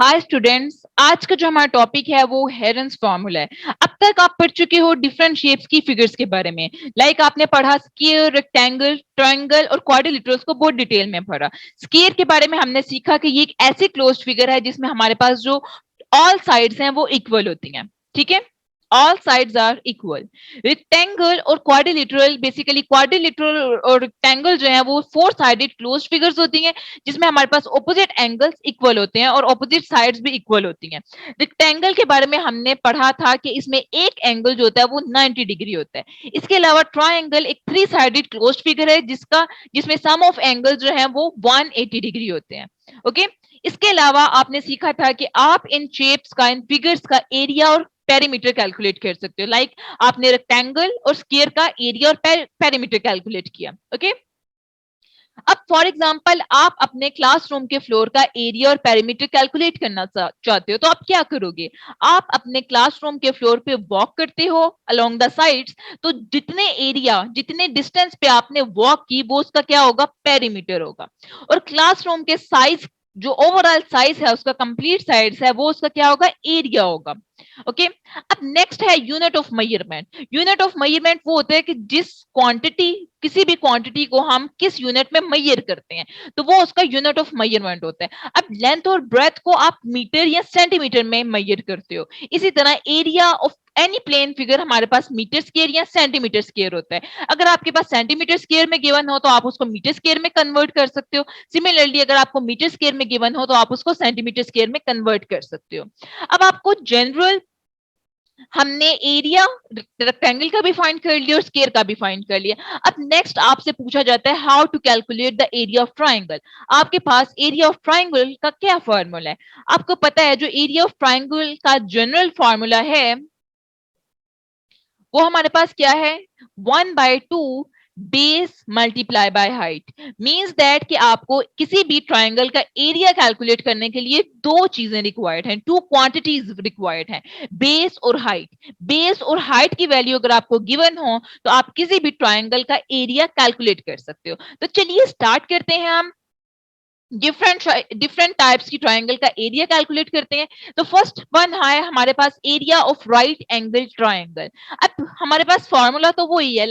Hi students, आज का जो हमारा टॉपिक है वो हेरन्स फॉर्मूला है। अब तक आप पढ़ चुके हो डिफरेंट शेप्स की फिगर्स के बारे में। आपने पढ़ा स्क्वायर, रेक्टेंगल, ट्रायंगल और क्वाड्रिलेटरल्स को बहुत डिटेल में पढ़ा। स्क्वायर के बारे में हमने सीखा कि ये एक ऐसी क्लोज्ड फिगर है जिसमें हमारे पास जो ऑल साइड्स हैं वो इक्वल होती हैं। ठीक है, all sides are equal. Rectangle और क्वाड्रिलेटरल, बेसिकली क्वाड्रिलेटरल और रेक्टेंगल जो है वो फोर साइडेड क्लोज्ड फिगर्स होती हैं जिसमें हमारे पास ऑपोजिट एंगल्स इक्वल होते हैं और ऑपोजिट साइड्स भी इक्वल होती हैं। रेक्टेंगल के बारे में हमने पढ़ा था कि इसमें एक एंगल जो होता है वो 90 डिग्री होता है। इसके अलावा ट्रायंगल एक थ्री साइडेड क्लोज्ड फिगर है जिसमें सम ऑफ एंगल जो है वो 180 डिग्री होते हैं। ओके, इसके अलावा आपने सीखा था कि आप इन शेप्स का, इन फिगर्स का एरिया और पेरीमीटर कैलकुलेट कर सकते हो। आपने रेक्टेंगल और स्क्वायर का एरिया और पेरीमीटर कैलकुलेट किया। ओके, अब फॉर एग्जांपल आप अपने क्लासरूम के फ्लोर का एरिया और पेरीमीटर कैलकुलेट करना चाहते हो तो आप क्या करोगे? आप अपने क्लासरूम के फ्लोर पे वॉक करते हो अलोंग द साइड्स, तो जितने एरिया, जितने डिस्टेंस पे आपने वॉक की वो उसका क्या होगा? पेरीमीटर होगा। और क्लासरूम के साइज, जो ओवरऑल साइज है उसका, कंप्लीट साइज है वो, उसका क्या होगा? एरिया होगा। ओके, अब नेक्स्ट है unit of measurement. Unit of measurement वो होता है कि जिस क्वांटिटी, किसी भी क्वांटिटी को हम किस यूनिट में मेजर करते हैं तो वो उसका यूनिट ऑफ मेजरमेंट होता है। अब लेंथ और ब्रेथ को आप मीटर या सेंटीमीटर में मेजर करते हो। इसी तरह area of any plane figure हमारे पास मीटर स्क्वायर या सेंटीमीटर स्क्वायर होता है। अगर आपके पास सेंटीमीटर स्क्वायर में गिवन हो तो आप उसको मीटर स्क्वायर में कन्वर्ट कर सकते हो। सिमिलरली अगर आपको मीटर स्क्वायर में गिवन हो तो आप उसको सेंटीमीटर स्क्वायर में कन्वर्ट कर सकते हो। अब आपको जनरल, हमने एरिया रेक्टेंगल का भी फाइंड कर लिया और स्क्वायर का भी फाइंड कर लिया। अब नेक्स्ट आपसे पूछा जाता है how to calculate the area of triangle. आपके पास एरिया ऑफ ट्राइंगल का क्या फॉर्मूला है? आपको पता है जो एरिया ऑफ ट्राइंगल का जनरल फॉर्मूला है वो हमारे पास क्या है? 1/2 base multiply by height. Means that कि आपको किसी भी ट्रायंगल का एरिया कैलकुलेट करने के लिए दो चीजें रिक्वायर्ड हैं, टू क्वांटिटीज रिक्वायर्ड हैं, बेस और हाइट। बेस और हाइट की वैल्यू अगर आपको गिवन हो तो आप किसी भी ट्रायंगल का एरिया कैलकुलेट कर सकते हो। तो चलिए स्टार्ट करते हैं हम डिफरेंट डिफरेंट टाइप्स की ट्रायंगल का एरिया कैलकुलेट करते हैं। तो फर्स्ट वन है हमारे पास area of right angle triangle. अब हमारे पास फॉर्मूला तो वही है,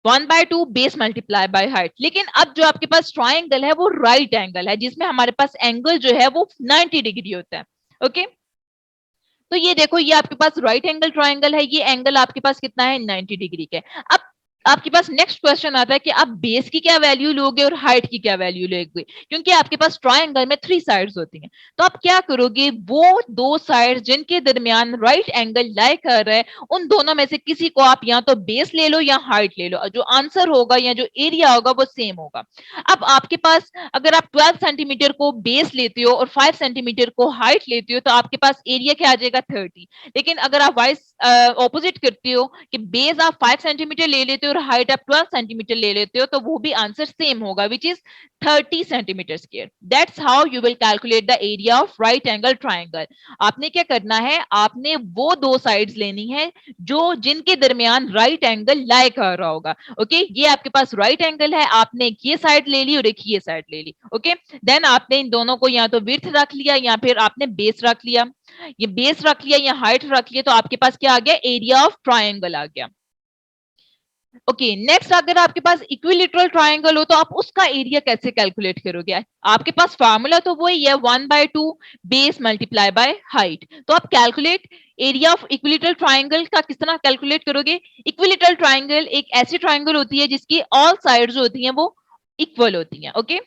1/2 बेस मल्टीप्लाई बाय हाइट, लेकिन अब जो आपके पास ट्रायंगल है वो राइट एंगल है जिसमें हमारे पास एंगल जो है वो 90 डिग्री होता है। ओके, तो ये देखो, ये आपके पास राइट एंगल ट्रायंगल है, ये एंगल आपके पास कितना है? 90 डिग्री के। अब आपके पास नेक्स्ट क्वेश्चन आता है कि आप बेस की क्या वैल्यू लोगे और हाइट की क्या वैल्यू लोगे, क्योंकि आपके पास ट्रायंगल में थ्री साइड्स होती हैं। तो आप क्या करोगे? वो दो साइड्स जिनके दरमियान राइट एंगल लाई कर रहा है उन दोनों में से किसी को आप या तो बेस ले लो या हाइट ले लो, जो आंसर होगा या जो एरिया होगा वो सेम होगा। अब आपके पास अगर आप 12 सेंटीमीटर को बेस लेते हो और 5 सेंटीमीटर को हाइट लेते हो तो आपके पास एरिया क्या आ जाएगा? 30। लेकिन अगर आप वाइस ऑपोजिट करते हो कि बेस आप 5 सेंटीमीटर ले लेते हो और हाइट आप 12 सेंटीमीटर ले लेते हो तो वो भी आंसर सेम होगा, which is 30 centimetre square. That's how you will calculate the area of right angle triangle. आपने क्या करना है? आपने वो दो साइड्स लेनी है जो जिनके दरमियान राइट एंगल लाई कर रहा होगा। ओके, ये आपके पास राइट एंगल है, आपने ये साइड ले ली और एक ये साइड ले ली। ओके, देन आपने इन दोनों को या तो विड्थ रख लिया या फिर आपने बेस रख लिया। ये बेस रख लिया या हाइट रख लिया तो आपके पास क्या आ गया? एरिया ऑफ ट्रायंगल आ गया। ओके, नेक्स्ट अगर आपके पास इक्विलेटरल ट्रायंगल हो तो आप उसका एरिया कैसे कैलकुलेट करोगे? आपके पास फार्मूला तो वही है 1/2 बेस मल्टीप्लाई बाय हाइट। तो आप calculate area of equilateral triangle का किस तरह कैलकुलेट करोगे? इक्विलेटरल ट्रायंगल एक ऐसी ट्रायंगल होती है जिसकी ऑल साइड्स होती हैं वो इक्वल होती हैं। Okay,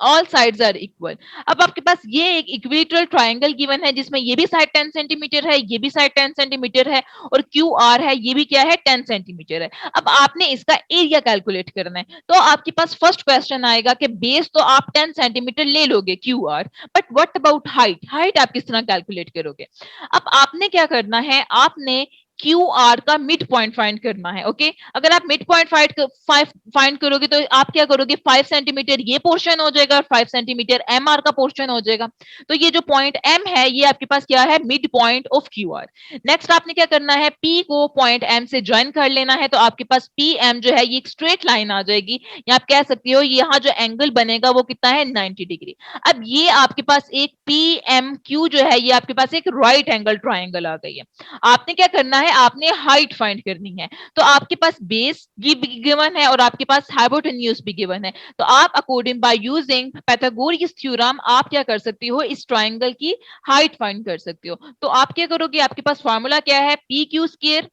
all sides are equal. अब आपके पास ये एक इक्विलेटरल ट्रायंगल गिवन है जिसमें ये भी साइड 10 सेंटीमीटर है, ये भी साइड 10 सेंटीमीटर है और क्यू आर है, ये भी क्या है? 10 सेंटीमीटर है। अब आपने इसका एरिया कैलकुलेट करना है तो आपके पास फर्स्ट क्वेश्चन आएगा कि बेस तो आप 10 सेंटीमीटर ले लोगे Q R, but what about height? Height आप किस तरह कैलकुलेट करोगे? अब आपने क्या करना है? आपने क्यू आर का मिड पॉइंट फाइंड करना है। ओके, अगर आप मिड पॉइंट फाइंड करोगे तो आप क्या करोगे, 5 सेंटीमीटर ये पोर्शन हो जाएगा और 5 सेंटीमीटर एम आर का पोर्शन हो जाएगा। तो ये जो पॉइंट एम है ये आपके पास क्या है, mid point of Q R. Next आपने क्या करना है, पी को पॉइंट एम से ज्वाइन कर लेना है, तो आपके पास पी एम जो है ये एक स्ट्रेट लाइन आ जाएगी, या आप कह सकते हो यहाँ जो एंगल बनेगा वो कितना है, 90 डिग्री। अब ये आपके पास एक पी एम क्यू जो है ये आपके पास एक राइट एंगल ट्राइंगल आ गई है। आपने क्या करना है, आपने हाइट फाइंड करनी है। तो आपके पास बेस भी गिवन है और आपके पास हाइपोटेन्यूज भी गिवन है। तो आप according by using Pythagoras theorem आप क्या कर सकती हो, इस ट्राइंगल की हाइट फाइंड कर सकते हो। तो आप क्या करोगे, आपके पास फॉर्मूला क्या है, P Q square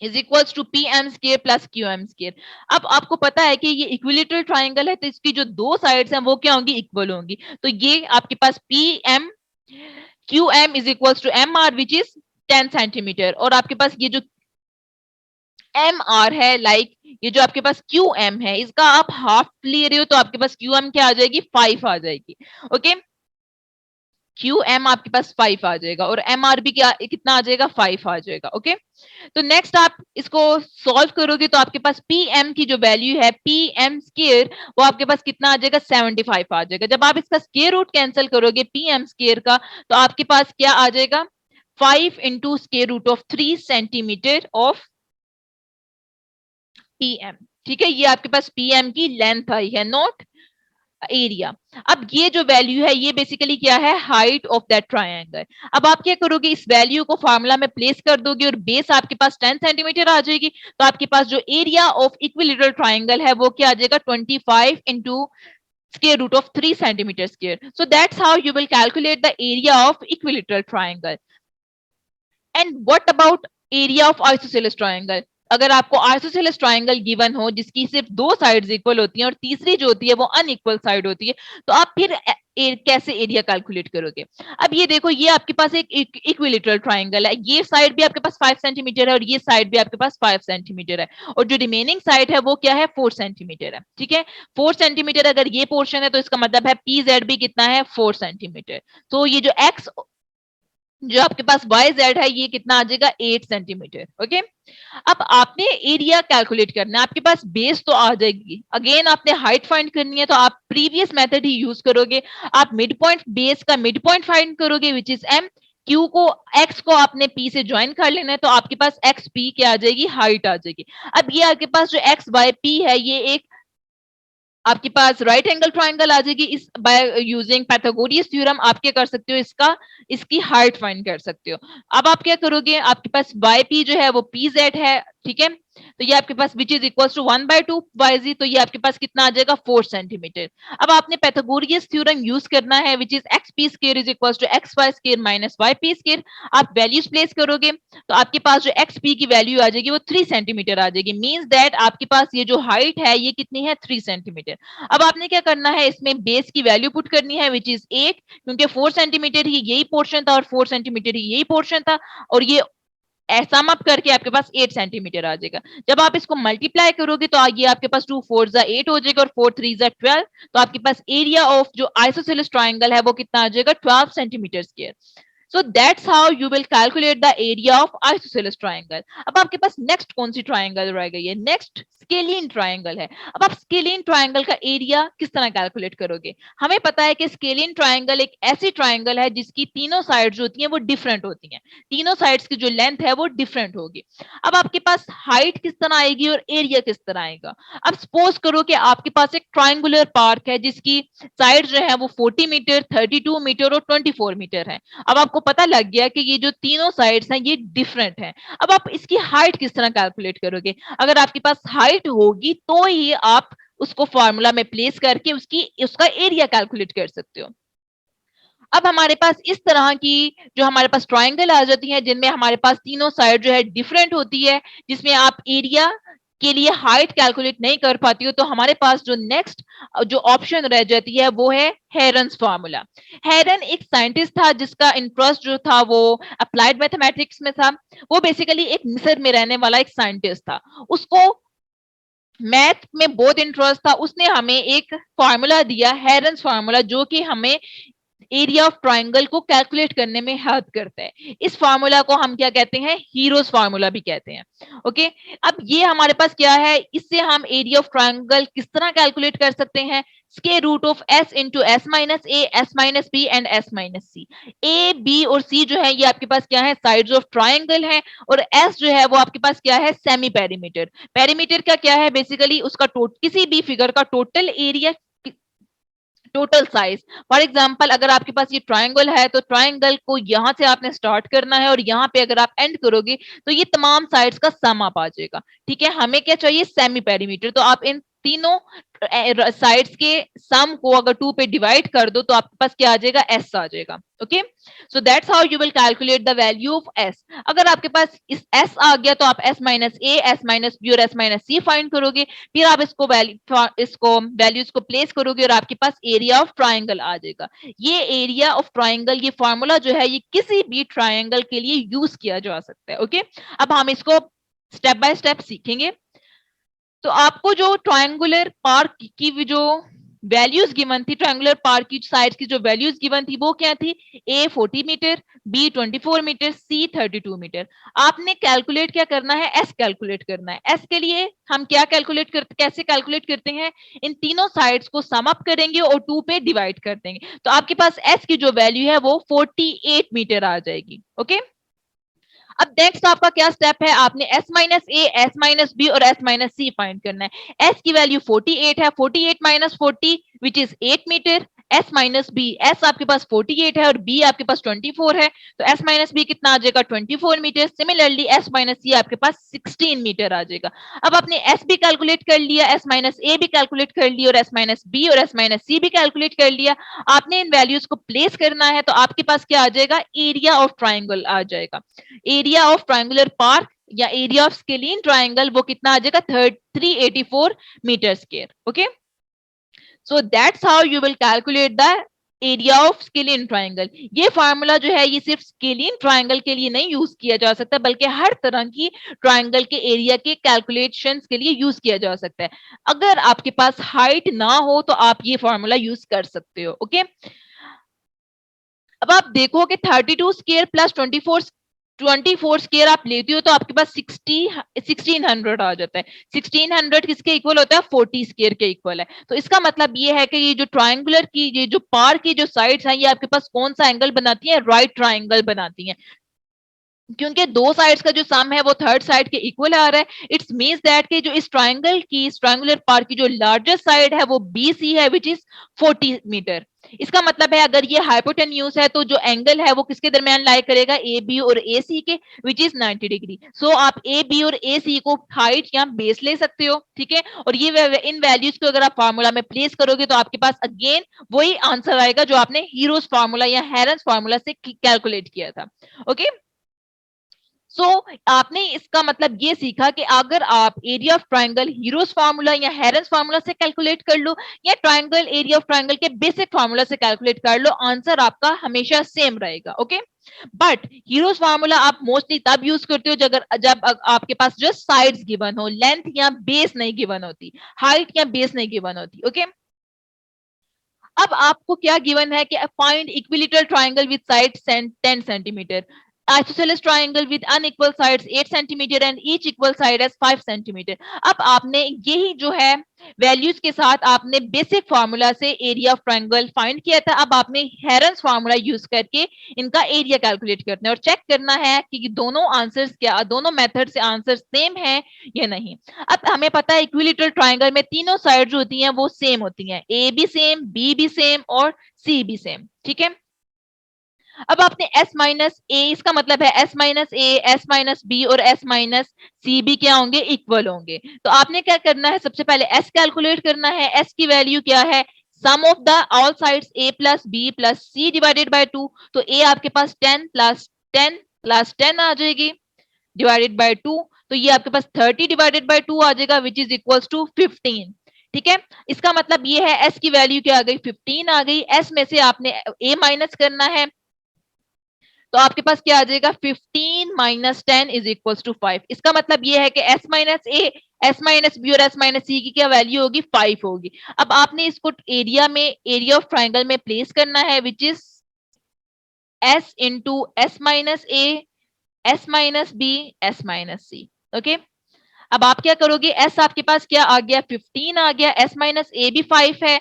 is equals to P M square plus Q M square. अब आपको पता है कि ये इक्विलेटरल ट्राइंगल है, तो इसकी जो दो साइड्स हैं वो क्या होंगी, इक्वल होंगी। तो ये आपके पास P M Q M is equals to M R which is 10 centimetre, और आपके पास ये जो एम आर है, लाइक ये जो आपके पास क्यू एम है इसका आप हाफ ले रहे हो, तो आपके पास क्यू एम क्या आ जाएगी, 5 आ जाएगी। ओके, क्यू एम आपके पास 5 आ जाएगा और एम आर भी क्या कितना आ जाएगा, 5 आ जाएगा। ओके, तो नेक्स्ट आप इसको सॉल्व करोगे तो आपके पास पी एम की जो वैल्यू है पी एम स्केयर वो आपके पास कितना आ जाएगा, 75 आ जाएगा। जब आप इसका स्केयर रूट कैंसिल करोगे पी एम स्केयर का, तो आपके पास क्या आ जाएगा, 5 into square root of 3 centimetre of PM. ठीक है, ये आपके पास पीएम की लेंथ आई है, नॉट एरिया। अब ये जो वैल्यू है ये बेसिकली क्या है, हाइट ऑफ दैट ट्रायंगल। अब आप क्या करोगे, इस वैल्यू को फार्मूला में प्लेस कर दोगे और बेस आपके पास 10 सेंटीमीटर आ जाएगी। तो आपके पास जो एरिया ऑफ इक्विलेटरल ट्रायंगल है वो क्या आ जाएगा, 25 into square root of 3 centimeter square. So that's how you will calculate the area of equilateral triangle. And what about area of isosceles triangle. अगर आपको आइसोसेलेस ट्रायंगल गिवन हो जिसकी सिर्फ दो साइड्स इक्वल होती हैं और तीसरी जो होती है वो अनइक्वल साइड होती है, तो आप फिर कैसे एरिया कैलकुलेट करोगे। अब ये देखो, ये आपके पास एक इक्विलेटरल ट्रायंगल है, ये साइड भी आपके पास 5 सेंटीमीटर है और ये साइड भी आपके पास 5 सेंटीमीटर है, और जो रिमेनिंग साइड है वो क्या है, 4 सेंटीमीटर है। ठीक है, 4 सेंटीमीटर अगर ये पोर्शन है तो इसका मतलब है पी जेड भी कितना है, 4 सेंटीमीटर। तो ये जो एक्स जो आपके पास वाई जेड है ये कितना आ जाएगा, 8 सेंटीमीटर। ओके, अब आपने एरिया कैलकुलेट करना है, आपके पास बेस तो आ जाएगी, अगेन आपने हाइट फाइंड करनी है तो आप प्रीवियस मेथड ही यूज करोगे। आप मिड पॉइंट, बेस का मिड पॉइंट फाइंड करोगे विच इज एम, क्यू को एक्स को आपने पी से ज्वाइन कर लेना है, तो आपके पास एक्स पी क्या आ जाएगी, हाइट आ जाएगी। अब ये आपके पास जो एक्स वाई पी है ये एक आपके पास राइट एंगल ट्राइंगल आ जाएगी। इस बाय यूजिंग पाइथागोरस थ्योरम आप क्या कर सकते हो, इसका इसकी हाइट फाइंड कर सकते हो। अब आप क्या करोगे, आपके पास वाई पी जो है वो पी जेड है। ठीक है, तो ये आपके पास which is equal to 1/2 Y, तो ये आपके पास कितना आ जाएगा, 4 सेंटीमीटर। अब आपने पाइथागोरस थ्योरम यूज करना है which is X P square is equal to X Y square minus Y P square. आप वैल्यूज प्लेस करोगे तो आपके पास जो एक्स पी की वैल्यू आ जाएगी वो 3 सेंटीमीटर आ जाएगी, मींस दैट आपके पास ये जो हाइट है ये कितनी है, 3 सेंटीमीटर। अब आपने क्या करना है, इसमें बेस की वैल्यू पुट करनी है विच इज 8, क्योंकि 4 सेंटीमीटर ही यही पोर्शन था और 4 सेंटीमीटर ही यही पोर्शन था, और ये सम अप करके आपके पास 8 सेंटीमीटर आ जाएगा। जब आप इसको मल्टीप्लाई करोगे तो ये आपके पास 2 4 8 हो जाएगा और 4 3 12, तो आपके पास एरिया ऑफ जो आइसोसेलेस ट्राइंगल है वो कितना आ जाएगा, 12 centimetre square. So that's how you will calculate the area of isosceles triangle. अब आपके पास नेक्स्ट कौन सी ट्राइंगल रह गई है, नेक्स्ट स्केलिन ट्राइंगल है। अब आप स्केलिन ट्राइंगल का एरिया किस तरह कैलकुलेट करोगे। हमें पता है कि स्केलिन ट्राइंगल एक ऐसी ट्राइंगल है जिसकी तीनों साइड्स होती हैं वो डिफरेंट होती हैं, तीनों साइड्स की जो लेंथ है वो डिफरेंट होगी। अब आपके पास हाइट किस तरह आएगी और एरिया किस तरह आएगा। अब सपोज करो कि आपके पास एक ट्राइंगुलर पार्क है जिसकी साइड जो है वो 40 मीटर, 32 मीटर और 24 मीटर है। अब आपको पता लग गया कि ये जो तीनों साइड्स हैं ये डिफरेंट हैं। अब आप इसकी हाइट किस तरह कैलकुलेट करोगे। अगर आपके पास हाइट होगी तो ही आप उसको फॉर्मूला में प्लेस करके उसका एरिया कैलकुलेट कर सकते हो। अब हमारे पास इस तरह की जो हमारे पास ट्राइंगल आ जाती है जिनमें हमारे पास तीनों साइड जो है डिफरेंट होती है, जिसमें आप एरिया के लिए हाइट कैलकुलेट नहीं कर पाती हो, तो हमारे पास जो नेक्स्ट जो ऑप्शन रह जाती है वो है हेरन्स फार्मूला। हेरन एक साइंटिस्ट था जिसका इंटरेस्ट जो था वो अप्लाइड मैथमेटिक्स में था। वो बेसिकली एक मिस्र में रहने वाला एक साइंटिस्ट था, उसको मैथ में बहुत इंटरेस्ट था। उसने हमें एक फार्मूला दिया, हेरन्स फार्मूला, जो कि हमें एरिया ऑफ ट्राइंगल को कैलकुलेट करने में हेल्प करता है। इस फार्मूला को हम क्या कहते हैं, हीरोज फार्मूला भी कहते हैं। ओके, अब ये हमारे पास क्या है, इससे हम एरिया ऑफ ट्राइंगल किस तरह कैलकुलेट कर सकते हैं, square root of S into S minus A, S minus B and S minus C. A B और सी जो है ये आपके पास क्या है, साइड्स ऑफ ट्राइंगल है, और एस जो है वो आपके पास क्या है, सेमी पेरीमीटर। पेरीमीटर का क्या है, बेसिकली उसका किसी भी फिगर का total area, total size. For example अगर आपके पास ये ट्राइंगल है तो ट्राइंगल को यहां से आपने स्टार्ट करना है और यहाँ पे अगर आप एंड करोगे तो ये तमाम साइड्स का सम आप आ जाएगा। ठीक है, हमें क्या चाहिए, सेमी पेरीमीटर। तो आप इन तीनों साइड्स के सम को अगर 2 पे डिवाइड कर दो तो आपके पास क्या आ जाएगा, एस आ जाएगा। Okay, so that's how you will calculate the value of S. अगर आपके पास इस एस आ गया तो आप S minus A, S minus B और एस माइनस सी फाइंड करोगे, फिर आप इसको वैल्यूज को प्लेस करोगे और आपके पास एरिया ऑफ ट्राइंगल आ जाएगा। ये एरिया ऑफ ट्राइंगल, ये फॉर्मूला जो है ये किसी भी ट्राइंगल के लिए यूज किया जा सकता है। ओके, अब हम इसको स्टेप बाय स्टेप सीखेंगे। तो आपको जो ट्रायंगुलर पार्क की जो वैल्यूज गिवन थी, ट्रायंगुलर पार्क की साइड्स की जो वैल्यूज गिवन थी वो क्या थी, ए 40 मीटर, बी 24 मीटर, सी 32 मीटर। आपने कैलकुलेट क्या करना है, एस कैलकुलेट करना है। एस के लिए हम क्या कैलकुलेट करते, कैसे कैलकुलेट करते हैं, इन तीनों साइड्स को सम अप करेंगे और 2 पे डिवाइड कर देंगे, तो आपके पास एस की जो वैल्यू है वो 48 मीटर आ जाएगी। ओके, अब नेक्स्ट आपका क्या स्टेप है, आपने s minus A, S minus B और s माइनस सी फाइंड करना है। s की वैल्यू 48 है, 48 minus 40 which is 8 metre. s minus B, s आपके पास 48 है और b आपके पास 24 है, तो s माइनस बी कितना आ जाएगा, 24 मीटर। सिमिलरली s माइनस सी आपके पास 16 मीटर आ जाएगा। अब आपने s भी कैलकुलेट कर लिया, s माइनस ए भी कैलकुलेट कर लिया और s माइनस बी और s माइनस सी भी कैलकुलेट कर लिया। आपने इन वैल्यूज को प्लेस करना है तो आपके पास क्या आ जाएगा, एरिया ऑफ ट्राइंगल आ जाएगा। एरिया ऑफ ट्रायंगुलर पार्क या एरिया ऑफ स्केलीन ट्रायंगल वो कितना आ जाएगा, 384 metre square. Okay, so that's how you will calculate the area of scalene triangle. ये फार्मूला जो है ये सिर्फ स्केलीन ट्रायंगल के लिए नहीं यूज किया जा सकता, बल्कि हर तरह की ट्रायंगल के एरिया के कैलकुलेशंस के लिए यूज किया जा सकता है। अगर आपके पास हाइट ना हो तो आप ये फार्मूला यूज कर सकते हो। ओके, अब आप देखो कि 32 स्क्वायर प्लस 24 स्क्वायर आप लेते हो तो आपके पास 1600 आ जाता है। 1600 किसके इक्वल होता है, 40 स्क्वायर के इक्वल है। तो इसका मतलब ये है कि ये जो ट्रायंगुलर की, ये जो पार की जो साइड्स हैं, ये आपके पास कौन सा एंगल बनाती है, राइट ट्रायंगल बनाती हैं, क्योंकि दो साइड्स का जो सम है वो थर्ड साइड के इक्वल आ रहा है। इट्स मींस दैट कि जो इस ट्रायंगल की, इस ट्रायंगुलर पार्ट की जो लार्जेस्ट साइड है वो BC है, विच इज 40 मीटर। इसका मतलब है अगर ये हाइपोटेन्यूज है तो जो एंगल है वो किसके दरमियान लाई करेगा, AB और AC के, विच इज 90 डिग्री। सो आप AB और AC को हाइट या बेस ले सकते हो। ठीक है, और ये इन वैल्यूज को अगर आप फार्मूला में प्लेस करोगे तो आपके पास अगेन वही आंसर आएगा जो आपने हीरोज फार्मूला या हेरन्स फार्मूला से कैलकुलेट किया था। ओके, सो आपने इसका मतलब ये सीखा कि अगर आप area of triangle heroes formula या हेरन्स फार्मूला से कैलकुलेट कर लो या ट्रायंगल एरिया ऑफ ट्रायंगल के बेसिक फार्मूला से कैलकुलेट कर लो, आंसर आपका हमेशा सेम रहेगा। ओके, बट हीरोज फार्मूला आप मोस्टली तब यूज करते हो जब आपके पास जो साइड्स गिवन हो, लेंथ या बेस नहीं गिवन होती, हाइट या बेस नहीं गिवन होती। ओके, अब आपको क्या गिवन है कि find equilateral triangle with side 10 centimetre, isosceles triangle with unequal sides 8 centimeter and each equal side as 5 centimeter। अब आपने यही जो है वैल्यूज के साथ आपने बेसिक फार्मूला से एरिया ऑफ ट्रायंगल फाइंड किया था। अब आपने हेरन्स फार्मूला यूज करके इनका एरिया कैलकुलेट करना है और चेक करना है कि दोनों आंसर्स क्या, दोनों मेथड से आंसर सेम है या नहीं। अब हमें पता है इक्विलेटरल ट्रायंगल में तीनों साइड जो होती हैं वो सेम होती हैं, ए भी सेम, बी भी सेम और सी भी सेम। ठीक है, अब आपने s माइनस ए, इसका मतलब है s माइनस ए, s माइनस बी और s माइनस सी भी क्या होंगे, इक्वल होंगे। तो आपने क्या करना है, सबसे पहले s कैलकुलेट करना है। s की वैल्यू क्या है, sum of the all sides a plus B plus C divided by 2। तो a आपके पास 10 प्लस 10 प्लस 10 आ जाएगी डिवाइडेड बाय 2, तो ये आपके पास 30 डिवाइडेड बाय 2 आ जाएगा विच इज इक्वल्स टू 15। ठीक है, इसका मतलब ये है s की वैल्यू क्या आ गई, 15 आ गई। s में से आपने a माइनस करना है तो आपके पास क्या आ जाएगा, 15 माइनस 10 इज इक्वल टू 5। इसका मतलब ये है कि s माइनस ए, s माइनस बी और s माइनस सी की क्या वैल्यू होगी, 5 होगी। अब आपने इसको एरिया में, एरिया ऑफ ट्राइंगल में प्लेस करना है which is s into s minus a, s minus b, s minus c। Okay, अब आप क्या करोगे, s आपके पास क्या आ गया, 15 आ गया, s माइनस a भी 5 है,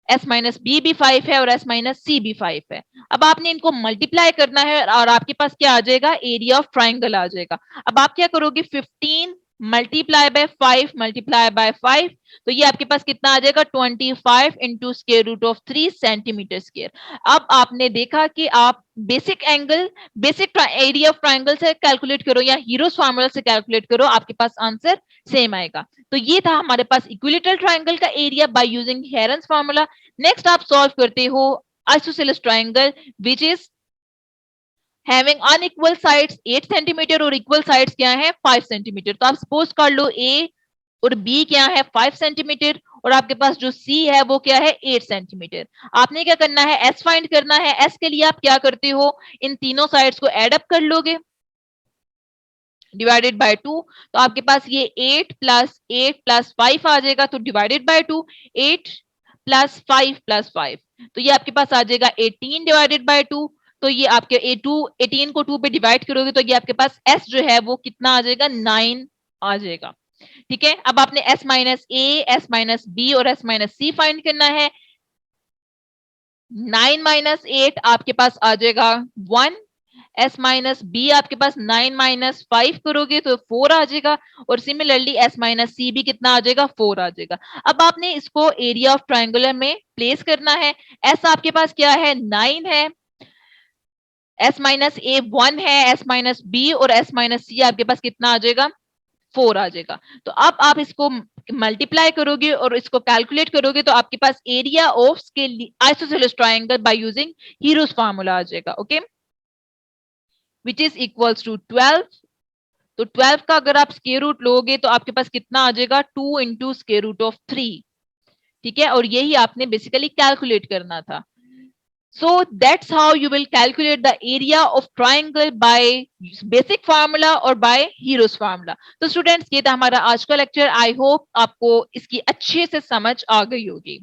s माइनस बी भी 5 है और s माइनस सी भी 5 है। अब आपने इनको मल्टीप्लाई करना है और आपके पास क्या आ जाएगा, एरिया ऑफ ट्राइंगल आ जाएगा। अब आप क्या करोगे, 15 मल्टीप्लाई बाय 5 मल्टीप्लाई बाय 5, तो ये आपके पास कितना आ जाएगा, 25 into square root of 3 centimetre square. अब आपने देखा कि आप basic angle, basic area of triangle से कैलकुलेट करो या हीरोस फार्मूला से कैलकुलेट करो, आपके पास आंसर सेम आएगा। तो ये था हमारे पास इक्विलेटरल ट्राइंगल का area by using herons formula. Next आप सॉल्व करते हो isosceles triangle which is having unequal sides 8 centimetre और इक्वल साइड्स क्या है 5 सेंटीमीटर। तो आप सपोज कर लो ए और बी क्या है 5 सेंटीमीटर और आपके पास जो सी है वो क्या है 8 सेंटीमीटर। आपने क्या करना है, एस फाइंड करना है। एस के लिए आप क्या करते हो, इन तीनों साइड्स को एड अप कर लोगे डिवाइडेड बाय 2। तो आपके पास ये 8 प्लस 5 आ जाएगा, तो डिवाइडेड बाय 2, 8 प्लस 5 तो ये आपके पास आ जाएगा 18 डिवाइडेड बाय 2। तो ये आपके 18 को 2 पे डिवाइड करोगे तो ये आपके पास s जो है वो कितना आ जाएगा, 9 आ जाएगा। ठीक है, अब आपने s माइनस ए, s माइनस बी और s माइनस सी फाइंड करना है। 9 माइनस 8 आपके पास आ जाएगा 1, s माइनस बी आपके पास 9 माइनस 5 करोगे तो 4 आ जाएगा और सिमिलरली s माइनस सी भी कितना आ जाएगा, 4 आ जाएगा। अब आपने इसको एरिया ऑफ ट्राइंगुलर में प्लेस करना है। s आपके पास क्या है, 9 है, s माइनस ए 1 है, s माइनस बी और s माइनस सी आपके पास कितना आ जाएगा, 4 आ जाएगा। तो अब आप इसको मल्टीप्लाई करोगे और इसको कैलकुलेट करोगे तो आपके पास area of isosceles triangle by using Heron's formula आ जाएगा। Okay, which is equals to 12। तो 12 का अगर आप स्क्वायर रूट लोगे तो आपके पास कितना आ जाएगा, 2 इंटू स्क्वायर रूट ऑफ 3। ठीक है, और यही आपने बेसिकली कैलकुलेट करना था। So that's how you will calculate the area of triangle by basic formula और by Hero's formula। तो स्टूडेंट्स ये था हमारा आज का लेक्चर। आई होप आपको इसकी अच्छे से समझ आ गई होगी।